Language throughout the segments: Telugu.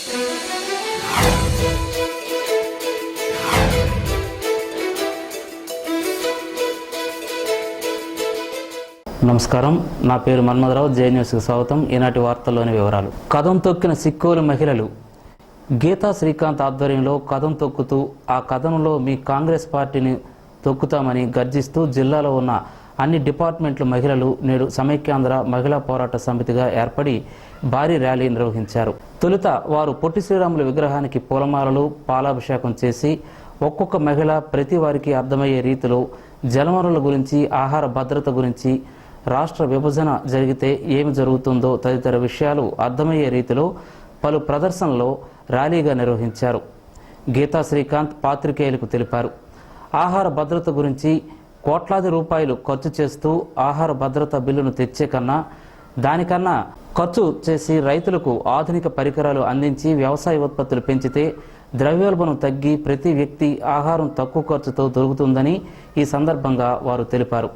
నమస్కారం, నా పేరు మన్మధరావు. జే న్యూస్కి స్వాగతం. ఈనాటి వార్తల్లోని వివరాలు. కదం తొక్కిన సిక్కోలు మహిళలు. గీతా శ్రీకాంత్ ఆధ్వర్యంలో కదం తొక్కుతూ ఆ కథనంలో మీ కాంగ్రెస్ పార్టీని తొక్కుతామని గర్జిస్తూ జిల్లాలో ఉన్న అన్ని డిపార్ట్మెంట్ల మహిళలు నేడు సమైక్యాంధ్ర మహిళా పోరాట సమితిగా ఏర్పడి భారీ ర్యాలీ నిర్వహించారు. తొలుత వారు పొట్టి శ్రీరాముల విగ్రహానికి పూలమాలలు, పాలాభిషేకం చేసి ఒక్కొక్క మహిళ ప్రతి వారికి అర్థమయ్యే రీతిలో జలవనరుల గురించి, ఆహార భద్రత గురించి, రాష్ట్ర విభజన జరిగితే ఏమి జరుగుతుందో తదితర విషయాలు అర్థమయ్యే రీతిలో పలు ప్రదర్శనలో ర్యాలీగా నిర్వహించారు. గీతా శ్రీకాంత్ పాత్రికేయులకు తెలిపారు. ఆహార భద్రత గురించి కోట్లాది రూపాయలు ఖర్చు చేస్తూ ఆహార భద్రత బిల్లును తెచ్చే కన్నా దానికన్నా ఖర్చు చేసి రైతులకు ఆధునిక పరికరాలు అందించి వ్యవసాయ ఉత్పత్తులు పెంచితే ద్రవ్యోల్బణం తగ్గి ప్రతి వ్యక్తి ఆహారం తక్కువ ఖర్చుతో దొరుకుతుందని ఈ సందర్భంగా వారు తెలిపారు.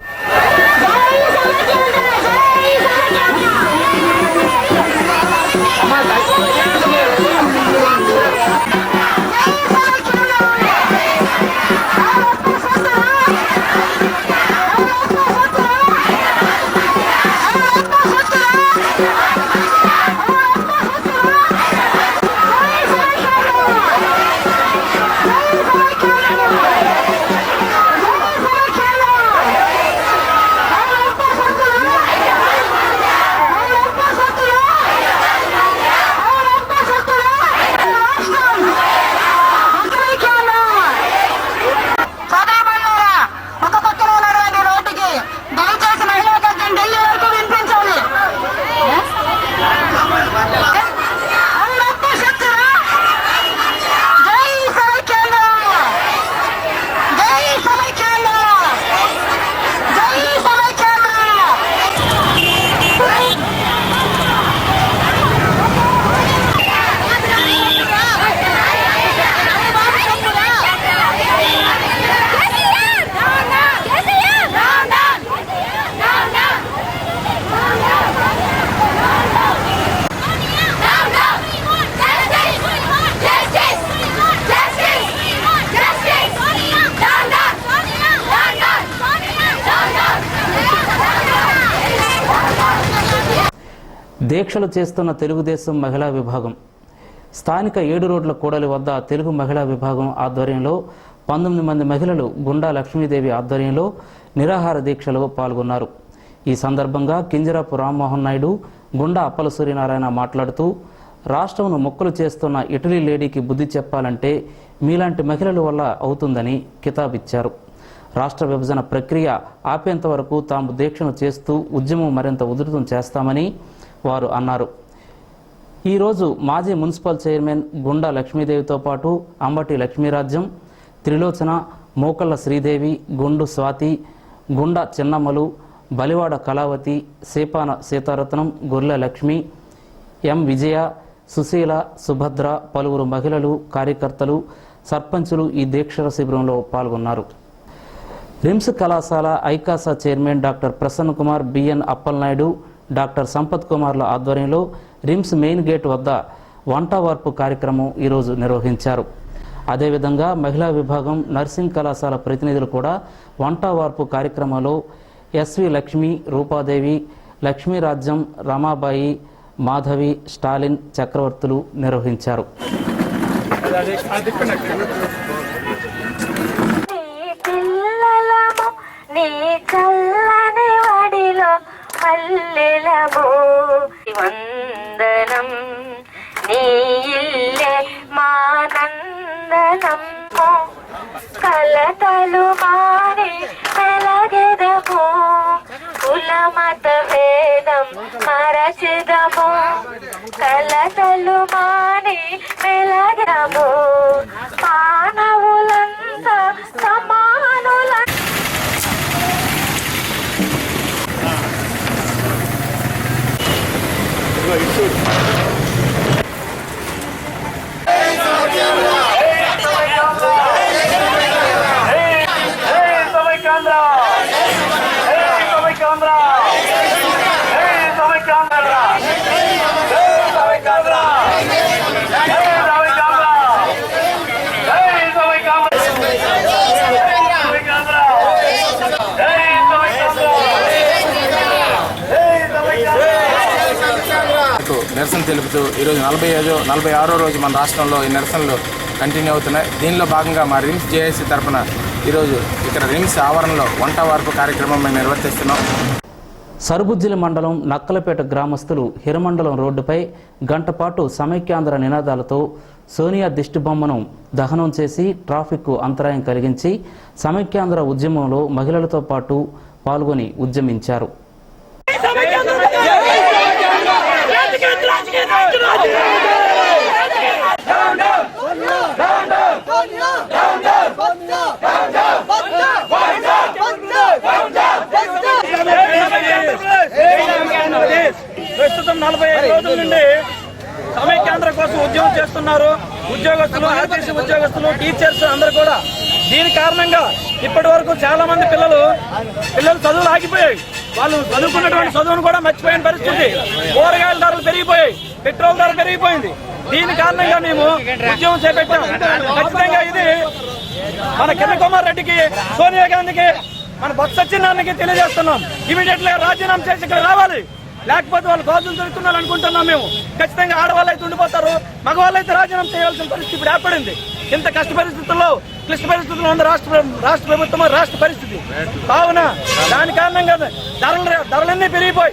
దీక్షలు చేస్తున్న తెలుగుదేశం మహిళా విభాగం. స్థానిక 7 రోడ్ల కూడలి వద్ద తెలుగు మహిళా విభాగం ఆధ్వర్యంలో 19 మంది మహిళలు గుండా లక్ష్మీదేవి ఆధ్వర్యంలో నిరాహార దీక్షలో పాల్గొన్నారు. ఈ సందర్భంగా కింజరాపు రామ్మోహన్ నాయుడు, గుండా అప్పల సూర్యనారాయణ మాట్లాడుతూ రాష్ట్రంను మొక్కులు చేస్తున్న ఇటలీ లేడీకి బుద్ధి చెప్పాలంటే మీలాంటి మహిళల వల్ల అవుతుందని కితాబిచ్చారు. రాష్ట్ర విభజన ప్రక్రియ ఆపేంత వరకు తాము దీక్షను చేస్తూ ఉద్యమం మరింత ఉధృతం చేస్తామని వారు అన్నారు. ఈరోజు మాజీ మున్సిపల్ చైర్మన్ గుండా లక్ష్మీదేవితో పాటు అంబటి లక్ష్మీరాజ్యం, త్రిలోచన, మోకళ్ళ శ్రీదేవి, గుండు స్వాతి, గుండా చిన్నమ్మలు, బలివాడ కళావతి, సేపాన సీతారత్నం, గొర్రెల లక్ష్మి, ఎం విజయ, సుశీల, సుభద్ర, పలువురు మహిళలు, కార్యకర్తలు, సర్పంచులు ఈ దీక్షల శిబిరంలో పాల్గొన్నారు. రిమ్స్ కళాశాల ఐకాసా chairman doctor Prasanna Kumar, B N Appalanaidu, doctor Sampath కుమార్ల ఆధ్వర్యంలో రిమ్స్ మెయిన్ గేట్ వద్ద వంట వార్పు కార్యక్రమం ఈరోజు నిర్వహించారు. అదేవిధంగా మహిళా విభాగం, నర్సింగ్ కళాశాల ప్రతినిధులు కూడా వంట వార్పు కార్యక్రమంలో ఎస్వి లక్ష్మి, రూపాదేవి, లక్ష్మీరాజ్యం, రమాబాయి, మాధవి, స్టాలిన్, చక్రవర్తులు నిర్వహించారు. వందనం నీ ఇల్లే మానందనం కలతలు మాని మెలగెదము కులమత భేదం మరచిదము కలతలు మాని మెలగెదము మానవులంతా సమానుల Hey, నిరసన తెలుపుతూ ఈరోజు 46వ రోజు మన రాష్ట్రంలో ఈ నిరసనలు కంటిన్యూ అవుతున్నాయి. దీనిలో భాగంగా మా రిమ్స్ జేఏసీ తరఫున ఈరోజు ఇక్కడ రిమ్స్ ఆవరణలో వంట వార్పు కార్యక్రమం మేము నిర్వర్తిస్తున్నాం. సరుబుజ్జిలి మండలం నక్కలపేట గ్రామస్తులు హిరమండలం రోడ్డుపై గంటపాటు సమైక్యాంధ్ర నినాదాలతో సోనియా దిష్టిబొమ్మను దహనం చేసి ట్రాఫిక్కు అంతరాయం కలిగించి సమైక్యాంధ్ర ఉద్యమంలో మహిళలతో పాటు పాల్గొని ఉద్యమించారు. ప్రస్తుతం 45 రోజుల నుండి సమైక్యాంధ్ర కోసం ఉద్యమం చేస్తున్నారు. ఉద్యోగస్తులు, ఆర్టీసీ ఉద్యోగస్తులు, టీచర్స్ అందరూ కూడా. దీని కారణంగా ఇప్పటి వరకు చాలా మంది పిల్లలు చదువులు ఆగిపోయాయి. వాళ్ళు చదువుకున్నటువంటి చదువును కూడా మర్చిపోయిన పరిస్థితి. కూరగాయల ధరలు పెరిగిపోయాయి, పెట్రోల్ ధర పెరిగిపోయింది. దీని కారణంగా మేము ఉద్యమం చేపట్టాం. ఖచ్చితంగా ఇది మన కిరణ్ కుమార్ రెడ్డికి, సోనియా గాంధీకి, మన బొత్స సత్యనారాయణకి తెలియజేస్తున్నాం. ఇమీడియట్లీ రాజీనామా చేసి ఇక్కడ రావాలి. లేకపోతే వాళ్ళు గాజులు దొరుకుతున్నారు అనుకుంటున్నాం మేము. ఖచ్చితంగా ఆడవాళ్ళు అయితే ఉండిపోతారు, మగవాళ్ళు అయితే రాజీనామా చేయాల్సిన పరిస్థితి ఇప్పుడు ఏర్పడింది. ఇంత క్లిష్ట పరిస్థితుల్లో ఉంది రాష్ట్ర ప్రభుత్వం, రాష్ట్ర పరిస్థితి. కావున దాని కారణంగా ధరలన్నీ పెరిగిపోయి,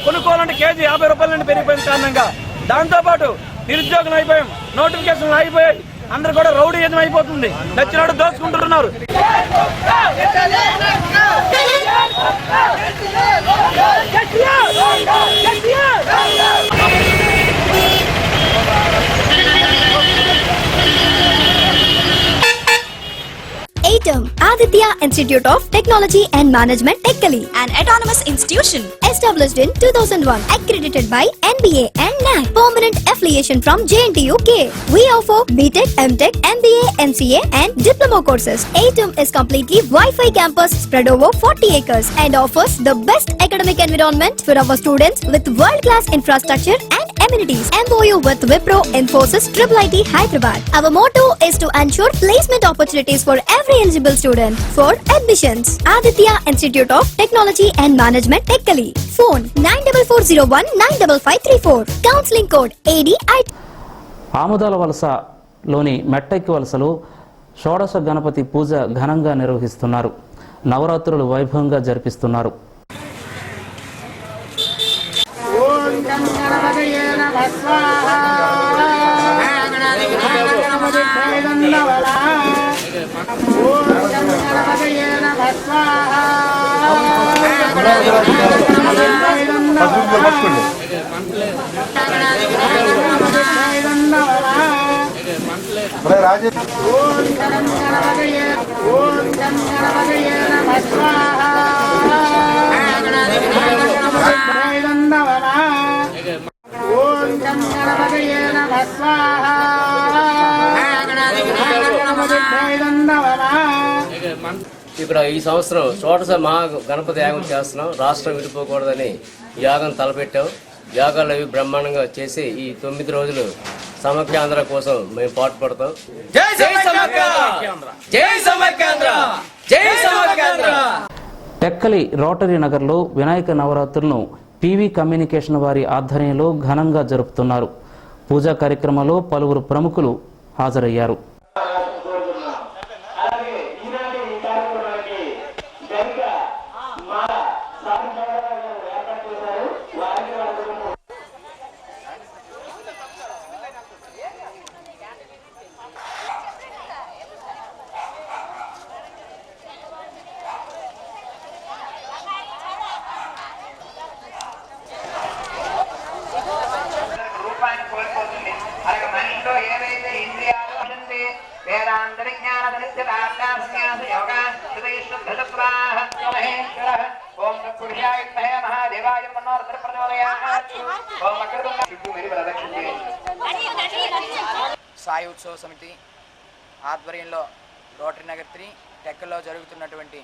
కొనుక్కోవాలంటే కేజీ 50 రూపాయల నుండి పెరిగిపోయిన కారణంగా దాంతోపాటు నిరుద్యోగులు అయిపోయాం, నోటిఫికేషన్లు అయిపోయాయి. అందరూ కూడా రౌడీయిజం అయిపోతుంది. నచ్చినాడు దోచుకుంటున్నారు. ATM, Aditya Institute of Technology and Management, Technically, an autonomous institution established in 2001, accredited by NBA and NAC, permanent affiliation from JNTU K. We offer BTech, MTech, MBA, MCA and diploma courses. ATM is completely Wi-Fi campus spread over 40 acres and offers the best academic environment for our students with world-class infrastructure and amenities. MOU with Wipro, Infosys, IIIT Hyderabad. Our motto is to ensure placement opportunities for every eligible student. For admissions, Aditya Institute of Technology and Management, Technically. Phone 94401 95534. Counseling code ADI. ఆముదాల వలసలోని మెట్టెక్కి వలసలో షోడశ గణపతి పూజ ఘనంగా నిర్వహిస్తున్నారు. నవరాత్రులు వైభవంగా జరిపిస్తున్నారు. ఇక్కడ ఈ సంవత్సరం షోడశ మహా గణపతి యాగం చేస్తున్నాం. రాష్ట్రం విడిపోకూడదని యాగం తలపెట్టాం. యాగాలు అవి బ్రహ్మాండంగా చేసి ఈ 9 రోజులు సమైక్యాంధ్ర కోసం మేము పాటుపడతాం. టెక్కలి రోటరీ నగర్లో వినాయక నవరాత్రులను పీవీ కమ్యూనికేషన్ వారి ఆధ్వర్యంలో ఘనంగా జరుపుతున్నారు. పూజా కార్యక్రమంలో పలువురు ప్రముఖులు హాజరయ్యారు. సాయి ఉత్సవ సమితి ఆధ్వర్యంలో రోటరీ నగర్ 3 టెక్కల్లో జరుగుతున్నటువంటి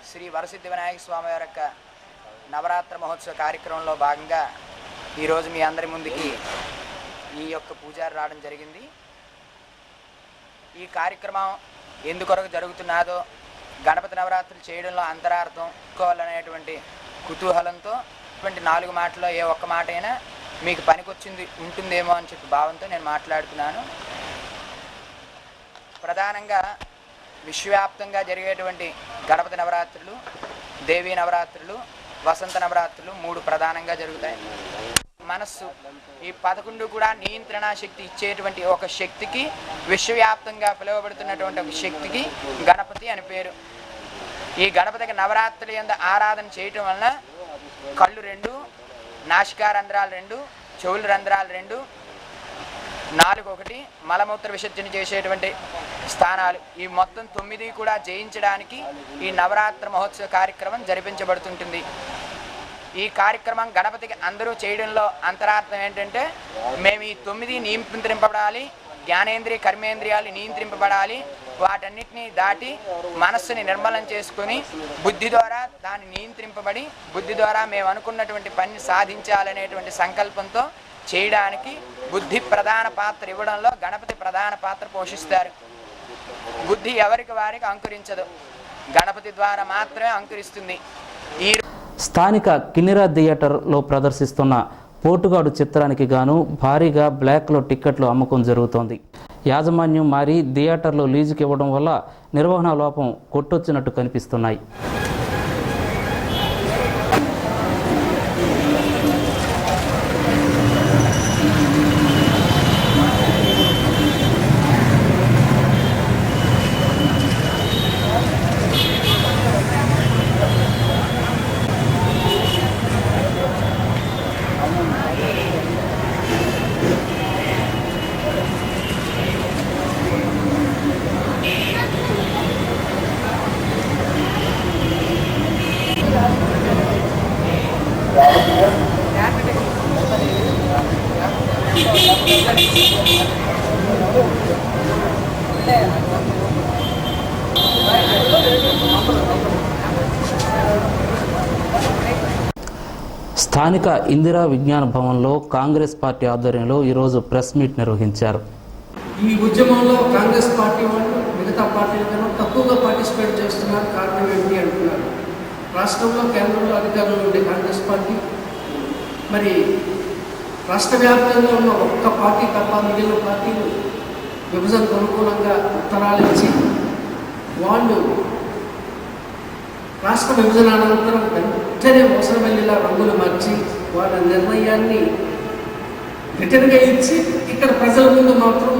శ్రీ వరసిద్ధి వినాయక స్వామి వారి యొక్క నవరాత్రి మహోత్సవ కార్యక్రమంలో భాగంగా ఈరోజు మీ అందరి ముందుకి ఈ యొక్క పూజారి రావడం జరిగింది. ఈ కార్యక్రమం ఎందుకొరకు జరుగుతున్నదో, గణపతి నవరాత్రులు చేయడంలో అంతరార్థం కోవాలనేటువంటి కుతూహలంతో 4 మాటల్లో ఏ ఒక్క మాట అయినా మీకు పనికొచ్చింది ఉంటుందేమో అని చెప్పి భావంతో నేను మాట్లాడుతున్నాను. ప్రధానంగా విశ్వవ్యాప్తంగా జరిగేటువంటి గణపతి నవరాత్రులు, దేవీ నవరాత్రులు, వసంత నవరాత్రులు 3 ప్రధానంగా జరుగుతాయి. మనస్సు ఈ 11 కూడా నియంత్రణ శక్తి ఇచ్చేటువంటి ఒక శక్తికి, విశ్వవ్యాప్తంగా పిలువబడుతున్నటువంటి ఒక శక్తికి గణపతి అని పేరు. ఈ గణపతికి నవరాత్రుల యందు ఆరాధన చేయటం వలన కళ్ళు 2, నాసికా రంధ్రాలు 2, చెవులు రంధ్రాలు 2, నాలుగు 1, మలమూత్ర విసర్జన చేసేటువంటి స్థానాలు ఈ మొత్తం 9 కూడా జయించడానికి ఈ నవరాత్రి మహోత్సవ కార్యక్రమం జరిపించబడుతుంటుంది. ఈ కార్యక్రమం గణపతికి అందరూ చేయడంలో అంతరార్థం ఏంటంటే మేము ఈ 9 నియంత్రింపబడాలి, జ్ఞానేంద్రియ కర్మేంద్రియాలు నియంత్రింపబడాలి, వాటన్నిటినీ దాటి మనస్సుని నిర్మలం చేసుకుని బుద్ధి ద్వారా దాన్ని నియంత్రింపబడి బుద్ధి ద్వారా మేము అనుకున్నటువంటి పని సాధించాలనేటువంటి సంకల్పంతో చేయడానికి బుద్ధి ప్రధాన పాత్ర ఇవ్వడంలో గణపతి ప్రధాన పాత్ర పోషిస్తారు. బుద్ధి ఎవరికి వారికి అంకురించదు, గణపతి ద్వారా మాత్రమే అంకురిస్తుంది. ఈ స్థానిక కినిరా థియేటర్లో ప్రదర్శిస్తున్న పోటుగాడు చిత్రానికి గాను భారీగా బ్లాక్లో టిక్కెట్లు అమ్మకం జరుగుతోంది. యాజమాన్యం మారి థియేటర్లో లీజుకి ఇవ్వడం వల్ల నిర్వహణ లోపం కొట్టొచ్చినట్టు కనిపిస్తున్నాయి. స్థానిక ఇందిరా విజ్ఞాన భవన్లో కాంగ్రెస్ పార్టీ ఆధ్వర్యంలో ఈరోజు ప్రెస్ మీట్ నిర్వహించారు. ఈ ఉద్యమంలో కాంగ్రెస్ పార్టీ వాళ్ళు మిగతా పార్టీల కన్నా తక్కువగా పార్టిసిపేట్ చేస్తున్నారు. కారణం ఏంటి అంటున్నారు. రాష్ట్రంలో కేంద్రంలో అధికారంలో ఉండే కాంగ్రెస్ పార్టీ మరి రాష్ట్ర వ్యాప్తంగా ఉన్న ఒక్క పార్టీ తప్ప మిగిలిన పార్టీలు విభజనకు అనుకూలంగా ఉత్తరాలు ఇచ్చి వాళ్ళు రాష్ట్ర విభజన అనంతరం వెంటనే అవసరమయ్యేలా రంగులు మార్చి వాళ్ళ నిర్ణయాన్ని రిటర్న్గా ఇచ్చి ఇక్కడ ప్రజల ముందు మాత్రం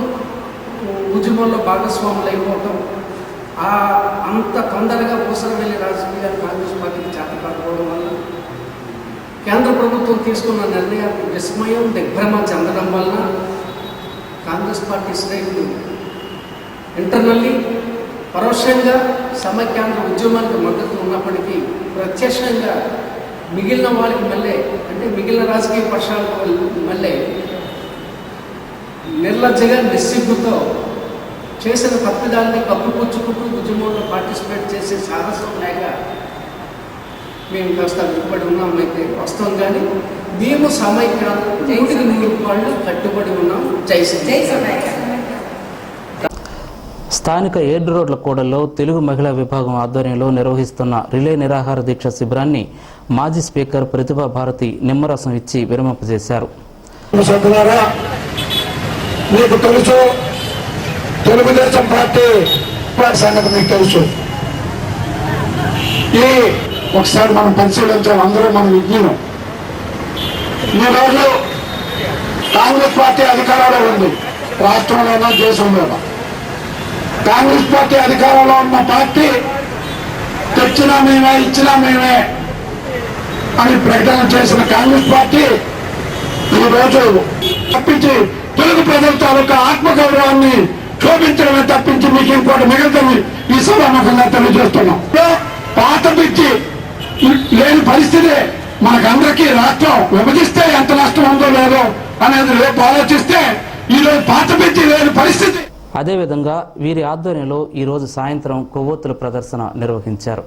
ఉద్యమంలో భాగస్వాములు అయిపోవటం, అంత తొందరగా అవసరం వెళ్ళి రాజకీయాలు కాంగ్రెస్ పార్టీకి చేత కాకపోవడం వల్ల కేంద్ర ప్రభుత్వం తీసుకున్న నిర్ణయానికి విస్మయం దిగ్భ్రమ చెందడం వలన కాంగ్రెస్ పార్టీ శ్రేణులు ఇంటర్నల్లీ పరోక్షంగా సమైక్యాంధ్ర ఉద్యమానికి మద్దతు ఉన్నప్పటికీ ప్రత్యక్షంగా మిగిలిన వాళ్ళకి మళ్ళీ అంటే మిగిలిన రాజకీయ పక్షాలకు మళ్ళీ నిర్లజ్జగా నిస్సిగ్గుతో చేసిన తప్పిదాన్ని కప్పుపుచ్చుకుంటూ ఉద్యమంలో పార్టిసిపేట్ చేసే సాహసం లేక మేము కాస్త వెనుకబడి ఉన్నామైతే వస్తాం. కానీ మేము సమైక్యాంధ్ర వాళ్ళు కట్టుబడి ఉన్నాం. జై సమైక్యాంధ్ర. స్థానిక 7 రోడ్ల కూడల్లో తెలుగు మహిళా విభాగం ఆధ్వర్యంలో నిర్వహిస్తున్న రిలే నిరాహార దీక్ష శిబిరాన్ని మాజీ స్పీకర్ ప్రతిభా భారతి నిమ్మరసం ఇచ్చి విరమింపజేశారు. మీకు తెలుసు, తెలుగుదేశం పార్టీ సంగతి మీకు తెలుసు. ఈ ఒకసారి మనం పరిశీలించాం, అందరూ మనం విజ్ఞానం. ఈరోజు కాంగ్రెస్ పార్టీ అధికారంలో ఉంది, రాష్ట్రంలోనో దేశంలోనో. కాంగ్రెస్ పార్టీ అధికారంలో ఉన్న పార్టీ తెచ్చినా మేమే ఇచ్చినా మేమే అని ప్రకటన చేసిన కాంగ్రెస్ పార్టీ ఈరోజు తప్పించి తెలుగు ప్రజల తాలూకా ఆత్మగౌరవాన్ని శోభించడమే తప్పించి మీకు ఇంకోటి మిగతాది ఈ సభాముఖంగా తెలియజేస్తున్నాం. పాత పిచ్చి లేని పరిస్థితి మనకందరికీ రాష్ట్రం విభజిస్తే ఎంత నష్టం ఉందో లేదో అనేది రేపు ఆలోచిస్తే ఈరోజు పాత పిచ్చి లేని పరిస్థితి. అదేవిధంగా వీరి ఆధ్వర్యంలో ఈరోజు సాయంత్రం కొవ్వొత్తుల ప్రదర్శన నిర్వహించారు.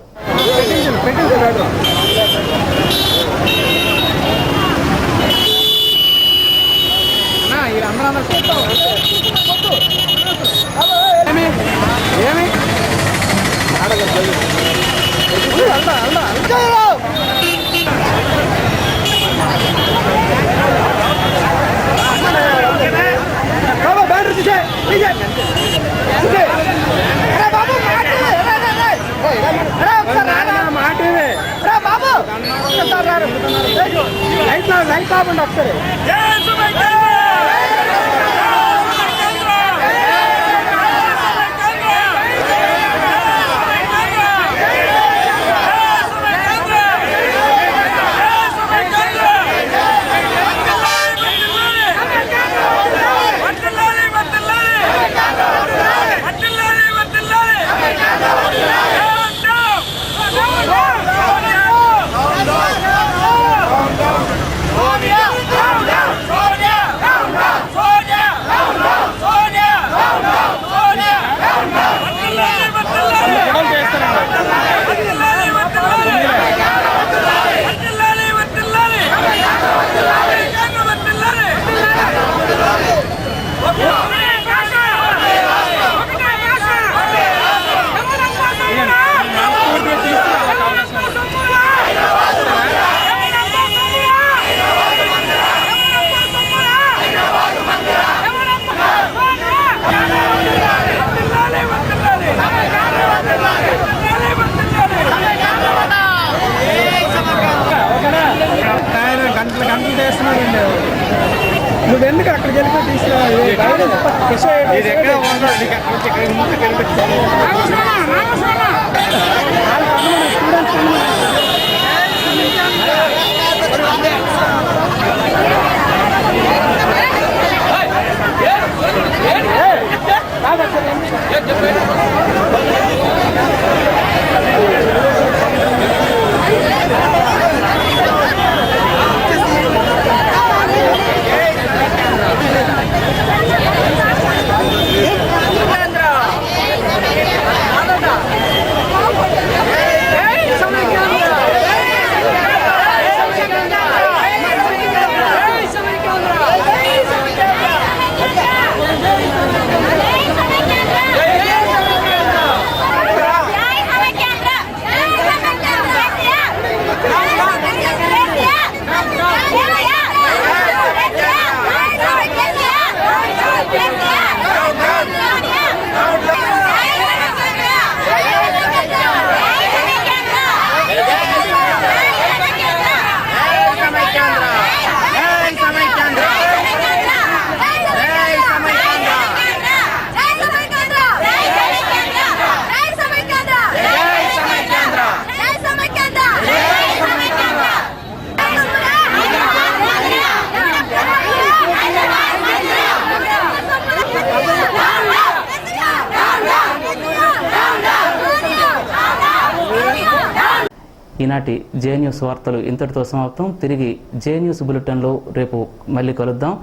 ఈనాటి జే న్యూస్ వార్తలు ఇంతటితో సమాప్తం. తిరిగి జే న్యూస్ బులెటిన్లో రేపు మళ్ళీ కలుద్దాం.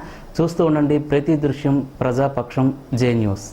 చూస్తూ ఉండండి ప్రతి దృశ్యం ప్రజాపక్షం జే న్యూస్.